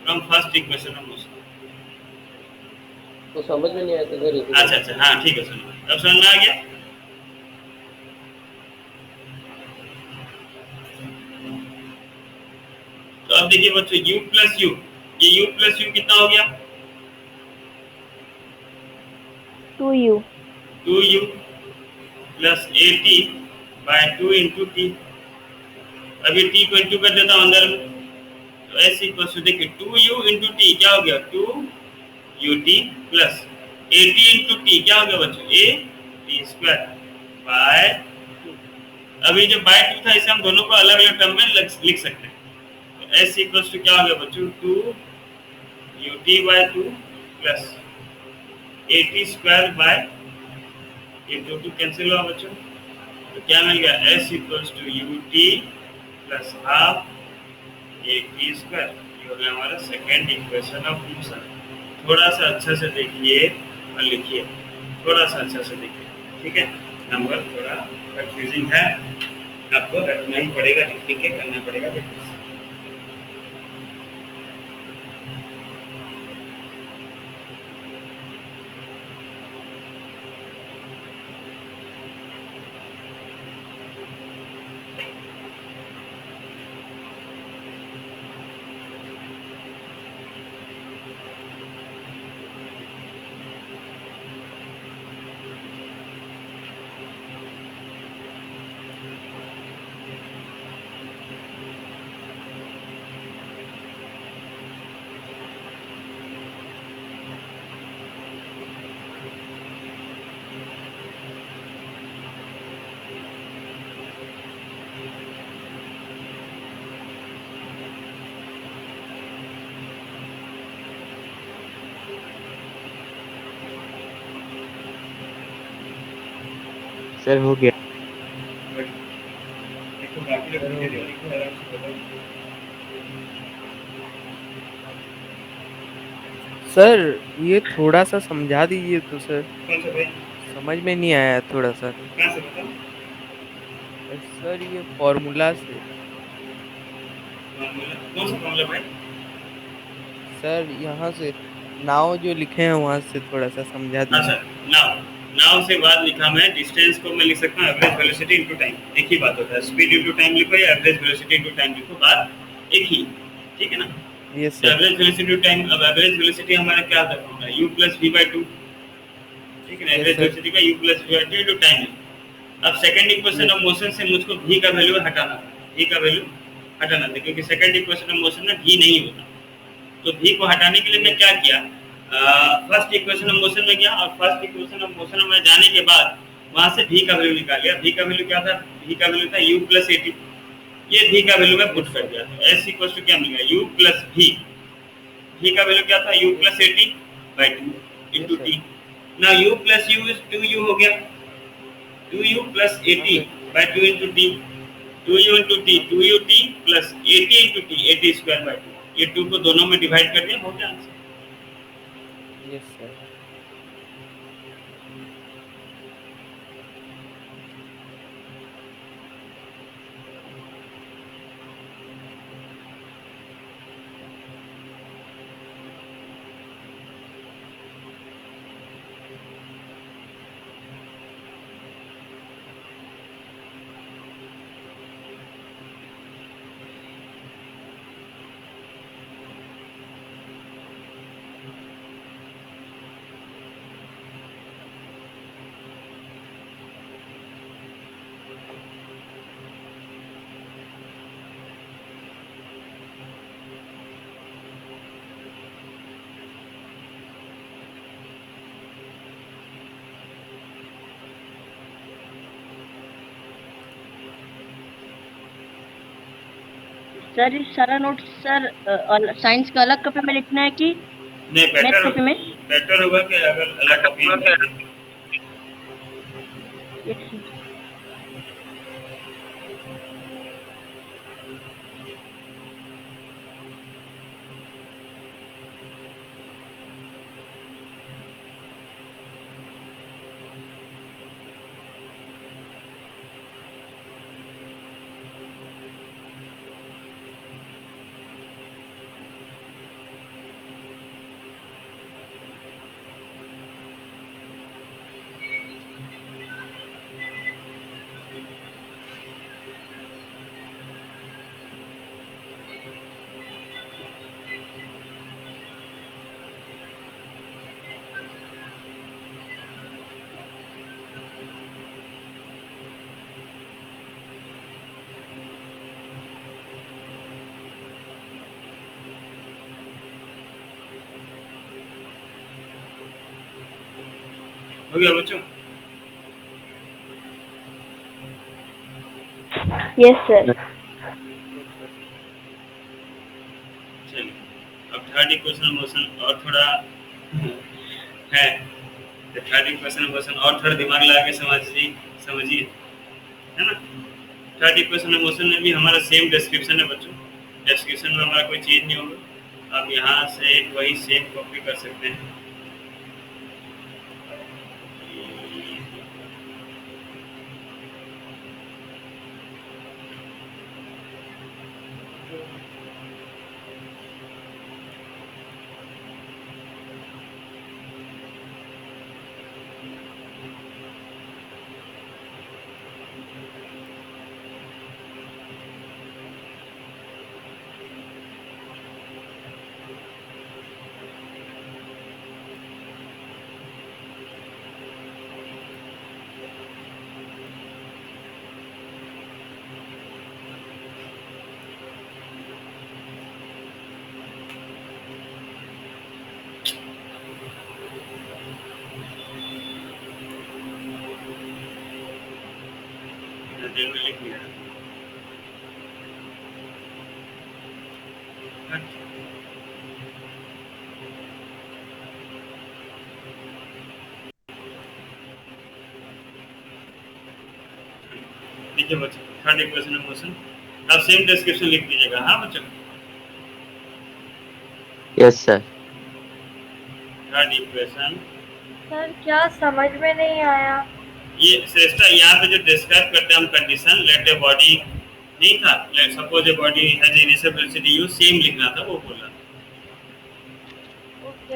from first equation of motion. तो समझ में नहीं आया था सर। अच्छा हाँ ठीक है, सुनो अब समझ में आ गया। तो अब देखिए बच्चों u प्लस यू, ये u प्लस यू कितना हो गया? 2U. 2u plus a t by 2 into t. अभी t को इंटू कर देता हूँ अंदर में, तो ऐसे इक्वल टू देखिए 2u इंटू टी क्या हो गया? 2ut plus a T into T क्या हो गया बच्चों? ए टी स्क्वायर बाय 2। अभी जो बाय 2 था इसे हम दोनों को अलग अलग टर्म में लिख सकते हैं। तो एस इक्वल टू क्या हो गया बच्चों? 2ut by 2 plus a t square by ये 2 कैंसिल हुआ बच्चों, तो क्या मिल गया? S equal to u t plus half a t square. ये हो गया हमारा सेकेंड इक्वेशन ऑफ मोशन। थोड़ा सा अच्छा से देखिए और लिखिए, थोड़ा सा अच्छा से देखिए, ठीक है? नंबर थोड़ा कंफ्यूजिंग है, आपको रखना ही पड़ेगा, लिख के करना पड़ेगा। सर हो गया। देखो बाकी लोग मुझे देखो आराम से बताओ। सर ये थोड़ा सा समझा दीजिए तो सर, कौन सा भाई? समझ में नहीं आया थोड़ा सा। कहाँ से बताओ? सर ये फॉर्मूला से। फॉर्मूला कौन सा फॉर्मूला भाई? सर यहाँ से नाव जो लिखे हैं वहाँ से थोड़ा सा समझा अच्छा, दीजिए। नाउ से बाद लिखा मैं डिस्टेंस को मैं लिख सकता हूँ एवरेज वेलोसिटी इनटू टाइम। एक ही बात होता है, स्पीड इनटू टाइम लिखो या एवरेज वेलोसिटी इनटू टाइम लिखो, बात एक ही, ठीक है ना? यस तो sir. Average velocity to time, अब एवरेज वेलोसिटी हमारा क्या था formula? u plus v by 2, ठीक है ना? Yes, average sir. वेलोसिटी का u plus v by 2 into time. अब सेकंड इक्वेशन ऑफ मोशन से मुझको v का वैल्यू हटाना था, v का वैल्यू हटाना था, क्योंकि सेकंड इक्वेशन ऑफ मोशन में v नहीं होता। तो v को हटाने के लिए मैं क्या किया? फर्स्ट इक्वेशन ऑफ मोशन में गया, और फर्स्ट इक्वेशन ऑफ मोशन में जाने के बाद वहां से v का वैल्यू निकाल लिया। v का वैल्यू क्या था? v का वैल्यू था u प्लस एटी। ये v का वैल्यू मैं पुट कर दिया, तो s इक्वल टू क्या मिलेगा? u plus v। v का वैल्यू क्या था? u plus eighty by two into Yes, sir. T. ना u plus u is 2u हो गया, 2u plus eighty by two into T, 2u into T, 2u T plus 80 into T, 80 square by two. ये 2 को दोनों में divide कर दिया, हो गया आंसर। Yes, sir. सर ये सारा नोट सर साइंस का अलग कॉपी में लिखना है कि नहीं, मैथ कॉपी में? बेटर होगा कि अगर अलग कॉपी में। Yes, sir. हो गया बच्चों? Yes sir. चलिए, अब थर्ड इक्वेशन मोशन और थोड़ा है, तो थर्ड इक्वेशन मोशन और थोड़ा दिमाग लगा के समझिए, है ना। थर्ड इक्वेशन मोशन में भी हमारा सेम डिस्क्रिप्शन है बच्चों, डिस्क्रिप्शन में हमारा कोई चीज़ नहीं होगा। आप यहाँ से वही सेम कॉपी कर सकते हैं। डिटेल में लिख लिया। ठीक है बच्चों, थर्ड इक्वेशन ऑफ मोशन आप सेम डिस्क्रिप्शन लिख दीजिएगा। हाँ बच्चों, yes sir. Third equation. Sir क्या समझ में नहीं आया? ये श्रेष्ठा यहाँ पे जो डिस्क्राइब करते हैं हम कंडीशन, लेट ए बॉडी नहीं था, let suppose a body has initial velocity u, same लिखना था, वो बोल रहा था। ओके।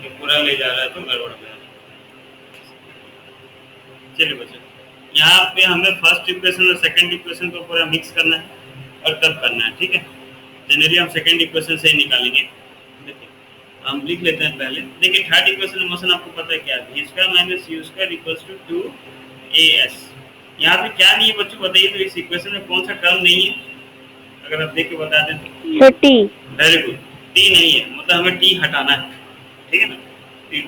ये पूरा ले जा रहा है तो गड़बड़ हो जाएगा। चलिए बच्चों, यहाँ पे हमें फर्स्ट इक्वेशन और सेकंड इक्वेशन को पूरा मिक्स करना है और तब करना है, ठीक है। जनरली हम सेकंड इक्वेशन से ही निकालेंगे। देखिए हम लिख लेते हैं पहले। देखिए थर्ड इक्वेशन मोशन आपको पता है क्या है, v square minus u square equals to 2as। यहाँ पे क्या नहीं है बच्चों बताइए, तो इस इक्वेशन में कौन सा टर्म नहीं है? अगर आप देख के बता दें तो। Sir T. Very good, T नहीं है, मतलब हमें टी हटाना है, ठीक है ना।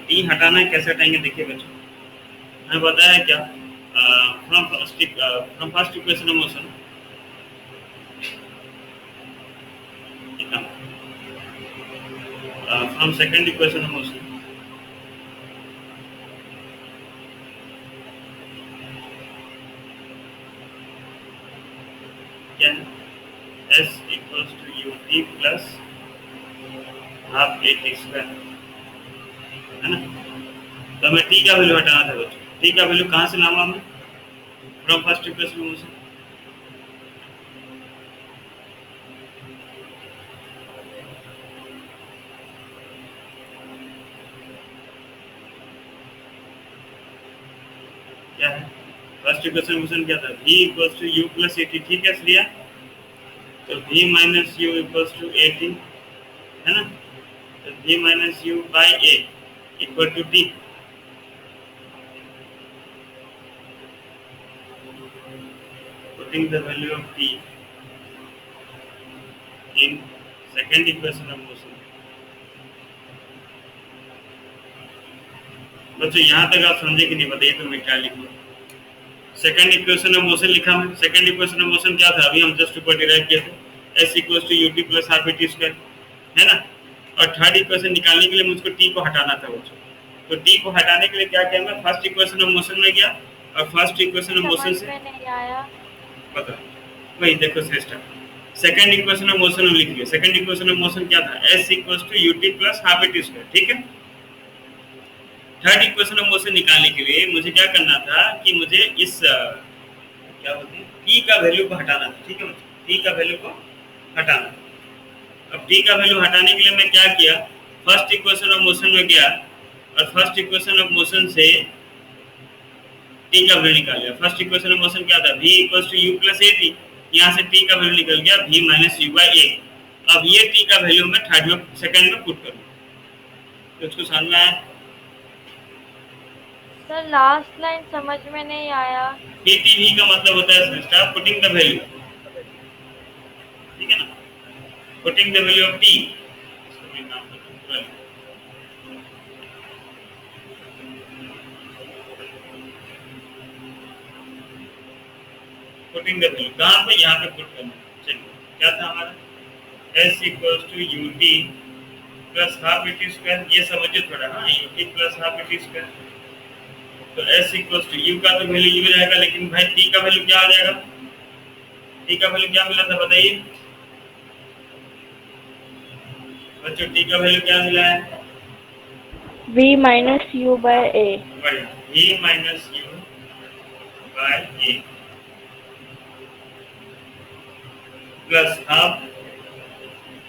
टी हटाना है, कैसे हटाएंगे देखिए बच्चों, हमें बताया क्या, from first equation of motion, from second equation of motion, क्या है, s equals to ut plus half a t square, है ना। तो हमें t का वैल्यू हटाना था बच्चों। t का वैल्यू कहाँ से लाऊंगा मैं, from first equation of motion. क्या है, फर्स्ट इक्वेशन मोशन क्या था, v equals to u plus at, ठीक है श्रिया। तो v minus u equals to at, है ना। तो v minus u by a equal to t। Putting the value of t in second equation of motion. बच्चों यहाँ तक आप समझे कि नहीं, बताइए तो मैं क्या लिखूँ। सेकंड इक्वेशन ऑफ मोशन लिखा मैं। सेकंड इक्वेशन ऑफ मोशन क्या था, अभी हम जस्ट ऊपर डिराइव किए थे, s equals to ut plus half at square, है ना। और थर्ड इक्वेशन निकालने के लिए मुझको t को हटाना था बच्चों। तो t को हटाने के लिए क्या किया मैं, फर्स्ट इक्वेशन ऑफ मोशन में गया और फर्स्ट इक्वेशन ऑफ मोशन से समझ में नहीं आया। पता वही देखो श्रेष्ठ, सेकंड इक्वेशन ऑफ मोशन में लिख लिया। सेकंड इक्वेशन ऑफ मोशन क्या था, s equals to ut plus half at square, ठीक है। थर्ड इक्वेशन ऑफ मोशन निकालने के लिए मुझे क्या करना था कि मुझे इस क्या बोलते हैं t का वैल्यू को हटाना था, ठीक है। t का वैल्यू को हटाना। अब t का वैल्यू हटाने के लिए मैं क्या किया, फर्स्ट इक्वेशन ऑफ मोशन में गया और फर्स्ट इक्वेशन ऑफ मोशन से t का वैल्यू निकाल लिया। फर्स्ट इक्वेशन ऑफ मोशन क्या था, v equals to u plus a t, यहाँ से t का वैल्यू निकल गया v minus u by a। अब ये t का वैल्यू मैं थर्ड में सेकंड में पुट करूँ, तो इसको समझ में आया। सर लास्ट लाइन समझ में नहीं आया। ATV का मतलब होता है स्टाफ पुटिंग द वैल्यू, ठीक है ना, putting the value of t। Putting the value कहाँ पे, यहाँ पे पुट करना। चलिए क्या था हमारा, s equals to ut plus half at square, ये समझिए थोड़ा, हाँ ut plus half at square. तो s इक्वल्स टू u का तो वैल्यू u रहेगा, लेकिन भाई t का वैल्यू क्या आ जाएगा, t का वैल्यू क्या मिला था बताइए बच्चों, t का वैल्यू क्या मिला है, v minus u by a। v minus u by a plus half a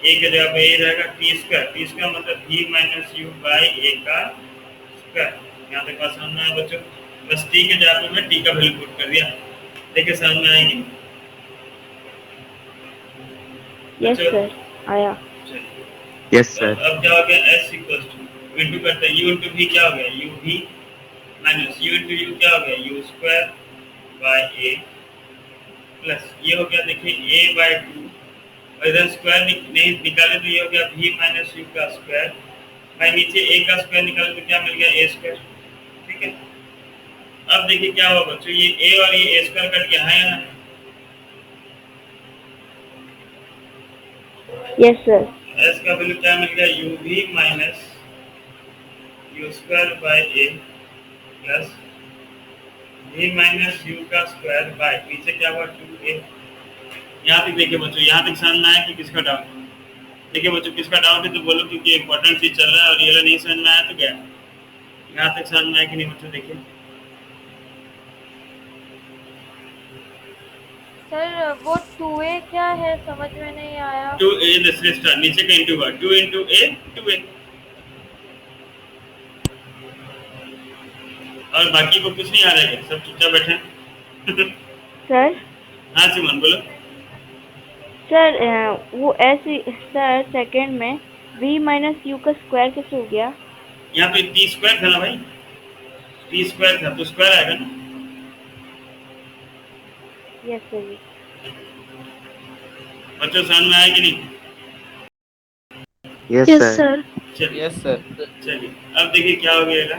के जगह पे a रहेगा t स्क्वायर। t स्क्वायर मतलब v minus u by a का स्क्वायर। यहाँ तक बात समझ में आया बच्चों, बस t के जगह पे मैं t का वैल्यू पुट कर दिया। देखिए समझ में आएगी। यस सर, आया। Yes sir. अब क्या हो गया, s इक्वल्स टू इनटू करते हैं u इनटू v, क्या हो गया u v minus u into u क्या हो गया u square by a plus ये हो गया देखिए a बाय 2, और इधर स्क्वायर नहीं निकाले तो ये हो गया v माइनस u का स्क्वायर बाय नीचे a का स्क्वायर निकाले तो क्या मिल गया a स्क्वायर, ठीक है। अब देखिए क्या हुआ बच्चों, ये a और ये a स्क्वायर कट गया है ना। Yes sir. s का वैल्यू क्या मिल गया uv minus u square by a plus v minus u का स्क्वायर बाय नीचे क्या हुआ 2a। यहाँ तक देखिए बच्चों, यहाँ तक समझ में आया कि किसका डाउट है। देखिए बच्चों किसका डाउट है तो बोलो, क्योंकि इंपॉर्टेंट चीज चल रहा है और ये नहीं समझ में आया तो गया। यहाँ तक समझ में आया कि नहीं बच्चों, देखिए सर वो 2a क्या है, समझ में नहीं आया। 2a दूसरे स्टार नीचे का इंटू हुआ 2 इंटू a 2a, और बाकी को कुछ नहीं आ रहा है, सब चुपचाप बैठे हैं। सर हाँ सिमन बोलो। सर वो ऐसे सर सेकंड में v माइनस u का स्क्वायर कैसे हो गया? यहाँ पे t स्क्वायर था ना भाई, t स्क्वायर था तो स्क्वायर आएगा ना। Yes sir. बच्चों समझ में आया कि नहीं? Yes yes sir. सर। चलिए यस सर। चलिए अब देखिए क्या हो गया।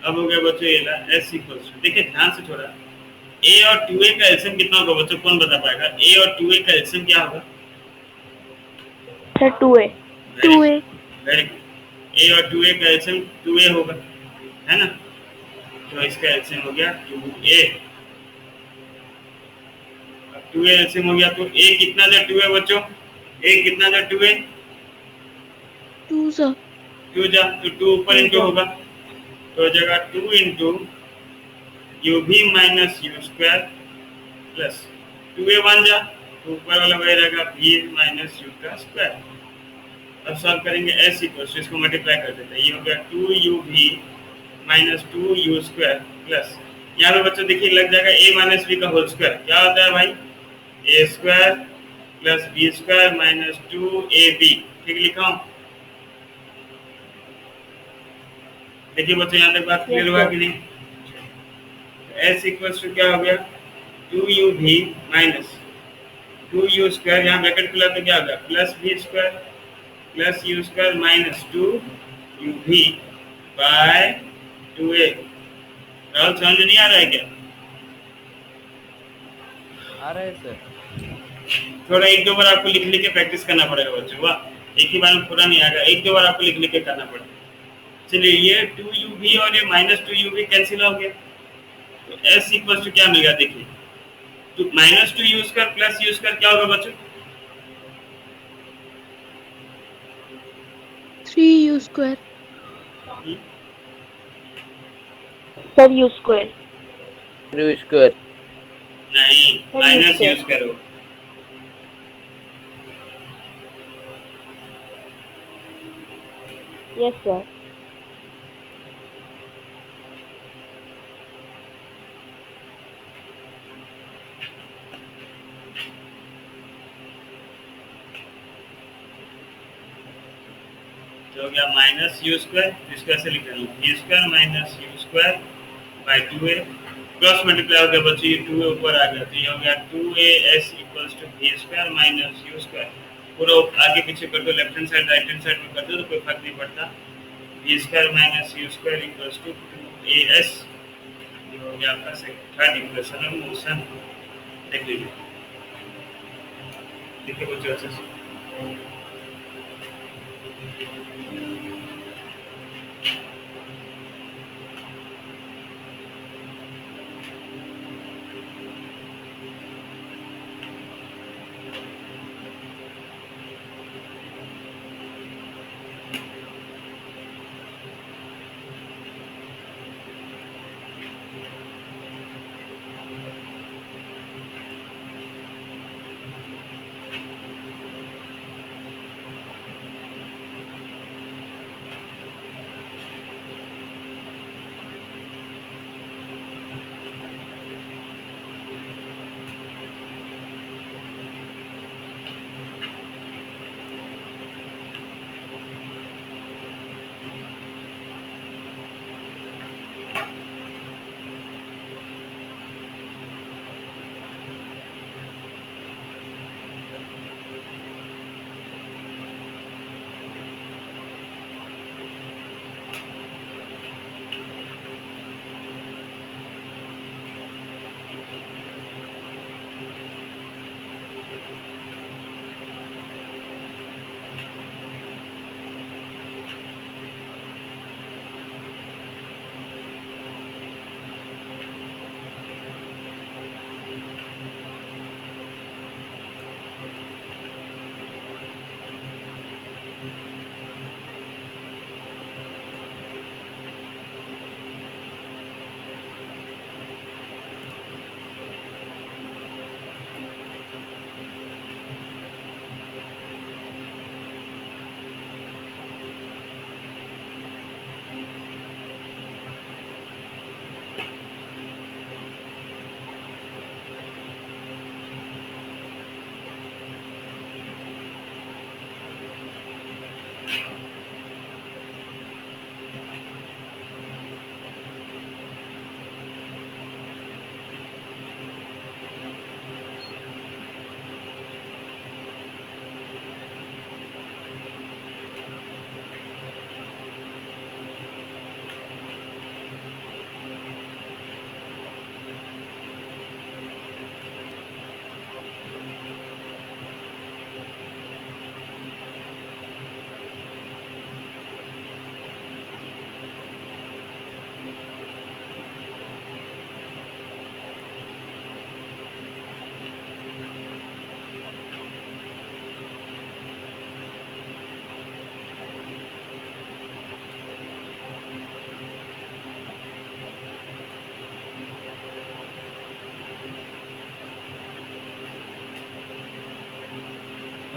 अब हो गया बच्चों ये ला एस इक्वल्स टू, देखिए ध्यान से थोड़ा, ए और 2a का एलसीएम कितना होगा बच्चों, कौन बता पाएगा? ए और 2a का एलसीएम क्या होगा? Sir 2a। Very 2a। Very good. A और 2a का एलसीएम 2a होगा, है ना? तो इसका एलसीएम हो गया 2a। अब 2a एलसीएम हो गया तो a कितना जा 2a बच्चों? a कितना जा 2a? 2 सर। 2 जा, तो 2 ऊपर इंटू होगा, तो हो जाएगा 2 इंटू यू भी minus u square plus 2a 1 जा, तो ऊपर वाला वही रहेगा v माइनस यू का स्क्वायर। अब सॉल्व करेंगे s इक्वल्स टू, इसको मल्टीप्लाई कर देते हैं, ये हो गया 2uv minus 2u square plus, यहाँ पे बच्चों देखिए लग जाएगा a माइनस v का होल स्क्वायर, क्या होता है भाई? a square plus b square minus 2ab, ठीक लिखा हूँ? देखिए बच्चों यहाँ तक बात क्लियर हुआ कि नहीं? s इक्वल्स टू क्या हो गया? 2uv माइनस 2u स्क्वायर, यहाँ ब्रैकेट खुला तो क्या होगा? Plus v square plus u square minus 2uv by 2a। Rahul समझ में नहीं आ रहा है क्या? आ रहा है सर। थोड़ा एक दो बार आपको लिख लिख के प्रैक्टिस करना पड़ेगा बच्चों, वाह एक ही बार में पूरा नहीं आएगा, एक दो बार आपको लिख लिख के करना पड़ेगा। चलिए ये 2uv और ये माइनस 2uv कैंसिल हो गया, तो s इक्वल्स टू क्या मिल गया? देखिए तो minus 2u square plus u square क्या होगा बच्चों? 3u square. Sir u square. You square. नहीं, माइनस u स्क्वायर होगा। Yes sir. तो हो गया माइनस यू स्क्वायर, इसको ऐसे लिख रहा हूँ v square minus u square by 2a, cross multiply हो गया बच्चों, ये 2a ऊपर आ गया, तो ये हो गया 2as equals to v square minus u square. पूरा आगे पीछे कर दो, left hand side right hand side में कर दो तो कोई फर्क नहीं पड़ता। v square minus u square equals to 2as, ये हो गया आपका थर्ड इक्वेशन ऑफ मोशन। देख लीजिए, देखिए बच्चों अच्छे से,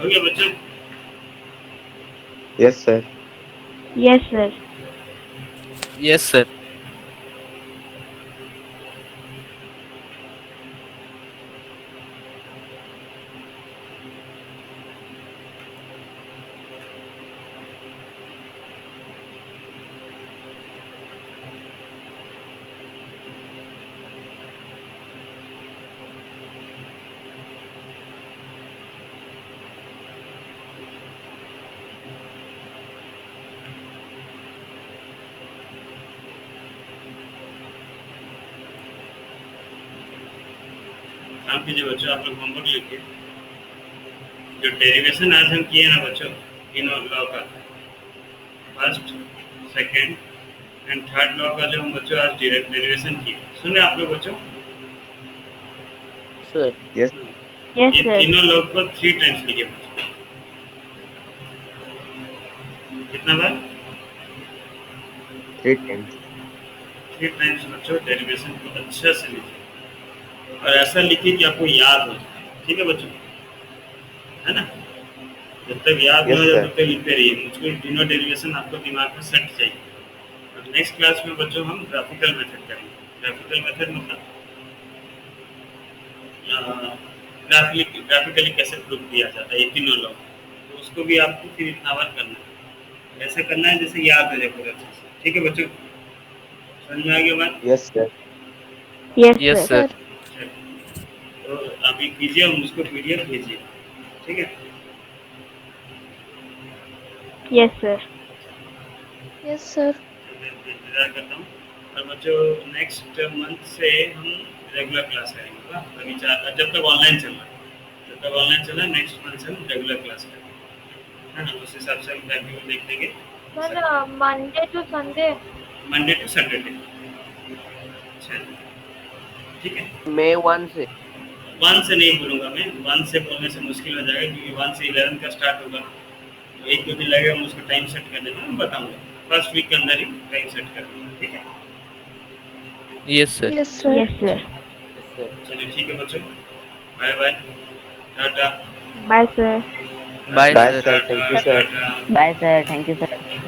हो गया बच्चों? Yes, sir. Yes, sir. Yes sir. काम कीजिए बच्चों, आप लोग होमवर्क लिखिए। जो डेरिवेशन आज हम किए ना बच्चों, तीनों लॉ का, first, second and third law का जो हम बच्चों आज डेरिवेशन किए, सुने आप लोग बच्चों? Sir Yes. Yes, ये sir. तीनों लॉ को 3 टाइम्स लिखे बच्चों। कितना बार? 3 times. 3 टाइम्स बच्चों डेरिवेशन को अच्छे से लिखिए और ऐसा लिखिए कि आपको याद हो जाए। ठीक है बच्चों, है ना? जब तक याद Yes, न हो जाए sir. तब तक लिखते रहिए। मुझको तीनों डेरिवेशन आपको दिमाग में सेट चाहिए। और नेक्स्ट क्लास में बच्चों हम ग्राफिकल मेथड करेंगे। ग्राफिकल मेथड मतलब ग्राफिकली कैसे प्रूव किया जाता है ये तीनों लॉ, तो उसको भी आपको फिर इतना बार करना है। ऐसा करना है जैसे याद हो जाए पूरा अच्छे से। ठीक है बच्चों, समझ में आ गया बात? Yes, sir. Yes, yes sir. Sir. तो अभी कीजिए और मुझको पीडीएफ भेजिए। ठीक है? Yes, sir. Yes sir. मैं इंतजार करता हूँ। और बच्चों नेक्स्ट मंथ से हम रेगुलर क्लास करेंगे। अभी जब तक ऑनलाइन चल रहा है, जब तक ऑनलाइन चल रहा है नेक्स्ट मंथ से हम रेगुलर क्लास करेंगे, है ना? उस हिसाब से हम टाइम टेबल देख लेंगे। Sir Monday to Sunday. Monday to Saturday. अच्छा, ठीक है। May 1 से 1 से नहीं बोलूँगा मैं, 1 से बोलने से मुश्किल हो जाएगा क्योंकि 1 से 11 का स्टार्ट होगा, तो 1-2 दिन लगेगा मुझको टाइम सेट करने में। मैं बताऊँगा फर्स्ट वीक के अंदर ही टाइम सेट कर दूँगा। ठीक है? Yes sir. Yes sir. Yes, sir. Sir चलिए ठीक है बच्चों, bye bye, tata. Bye, sir. Bye Bye, sir. sir. Thank you, sir. Tata. Bye sir, thank you sir.